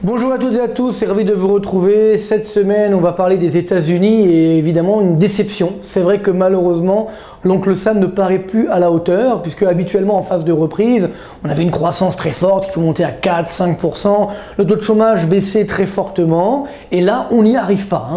Bonjour à toutes et à tous, c'est ravi de vous retrouver. Cette semaine, on va parler des États-Unis et évidemment une déception. C'est vrai que malheureusement, l'oncle Sam ne paraît plus à la hauteur puisque habituellement en phase de reprise, on avait une croissance très forte qui peut monter à 4-5%, le taux de chômage baissait très fortement et là, on n'y arrive pas.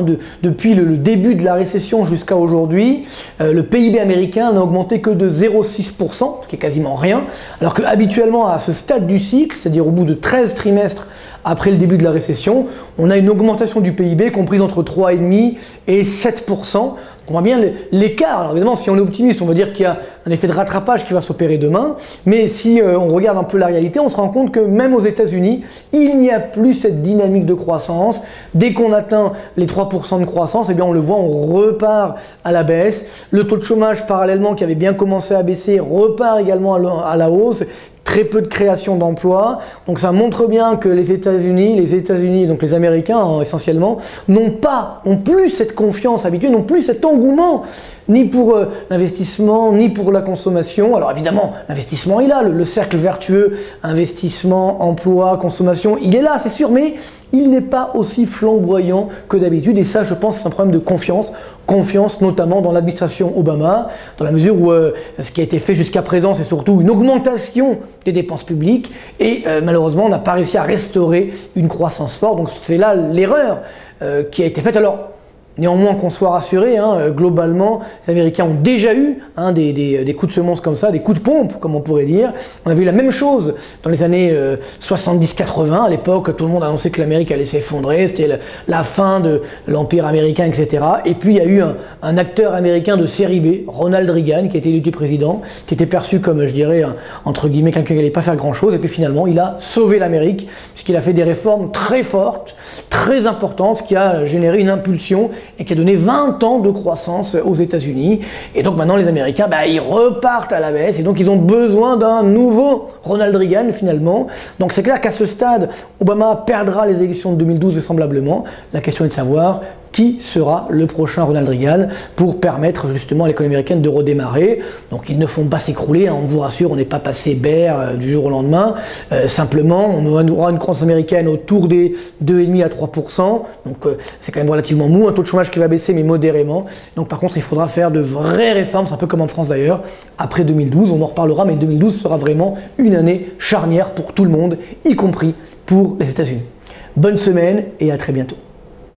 Depuis le début de la récession jusqu'à aujourd'hui, le PIB américain n'a augmenté que de 0,6%, ce qui est quasiment rien, alors que habituellement à ce stade du cycle, c'est-à-dire au bout de 13 trimestres après le début de la récession, on a une augmentation du PIB comprise entre 3,5 et 7%. On voit bien l'écart. Alors évidemment, si on est optimiste, on va dire qu'il y a un effet de rattrapage qui va s'opérer demain. Mais si on regarde un peu la réalité, on se rend compte que même aux États-Unis, il n'y a plus cette dynamique de croissance. Dès qu'on atteint les 3% de croissance, eh bien on le voit, on repart à la baisse. Le taux de chômage, parallèlement, qui avait bien commencé à baisser, repart également à la hausse. Très peu de création d'emplois, donc ça montre bien que les États-Unis, donc les Américains essentiellement, n'ont plus cette confiance habituelle, n'ont plus cet engouement, ni pour l'investissement, ni pour la consommation. Alors évidemment, l'investissement est là, le cercle vertueux, investissement, emploi, consommation, il est là, c'est sûr, mais il n'est pas aussi flamboyant que d'habitude, et ça, je pense, c'est un problème de confiance. Confiance notamment dans l'administration Obama, dans la mesure où ce qui a été fait jusqu'à présent, c'est surtout une augmentation des dépenses publiques et malheureusement, on n'a pas réussi à restaurer une croissance forte. Donc c'est là l'erreur qui a été faite. Alors, néanmoins, qu'on soit rassuré, globalement, les Américains ont déjà eu des coups de semonce comme ça, des coups de pompe, comme on pourrait dire. On avait eu la même chose dans les années 70-80. À l'époque, tout le monde annonçait que l'Amérique allait s'effondrer, c'était la fin de l'Empire américain, etc. Et puis, il y a eu un acteur américain de série B, Ronald Reagan, qui a été élu président, qui était perçu comme, je dirais, entre guillemets, quelqu'un qui n'allait pas faire grand-chose. Et puis finalement, il a sauvé l'Amérique, puisqu'il a fait des réformes très fortes, très importantes, ce qui a généré une impulsion et qui a donné 20 ans de croissance aux États-Unis. Et donc maintenant les Américains, ils repartent à la baisse et donc ils ont besoin d'un nouveau Ronald Reagan finalement. Donc c'est clair qu'à ce stade, Obama perdra les élections de 2012 vraisemblablement. La question est de savoir qui sera le prochain Ronald Reagan pour permettre justement à l'économie américaine de redémarrer. Donc ils ne font pas s'écrouler, on vous rassure, on n'est pas passé bear du jour au lendemain. Simplement, on aura une croissance américaine autour des 2,5 à 3%. Donc c'est quand même relativement mou, un taux de chômage qui va baisser mais modérément. Donc par contre, il faudra faire de vraies réformes, c'est un peu comme en France d'ailleurs. Après 2012, on en reparlera, mais 2012 sera vraiment une année charnière pour tout le monde, y compris pour les États-Unis. Bonne semaine et à très bientôt.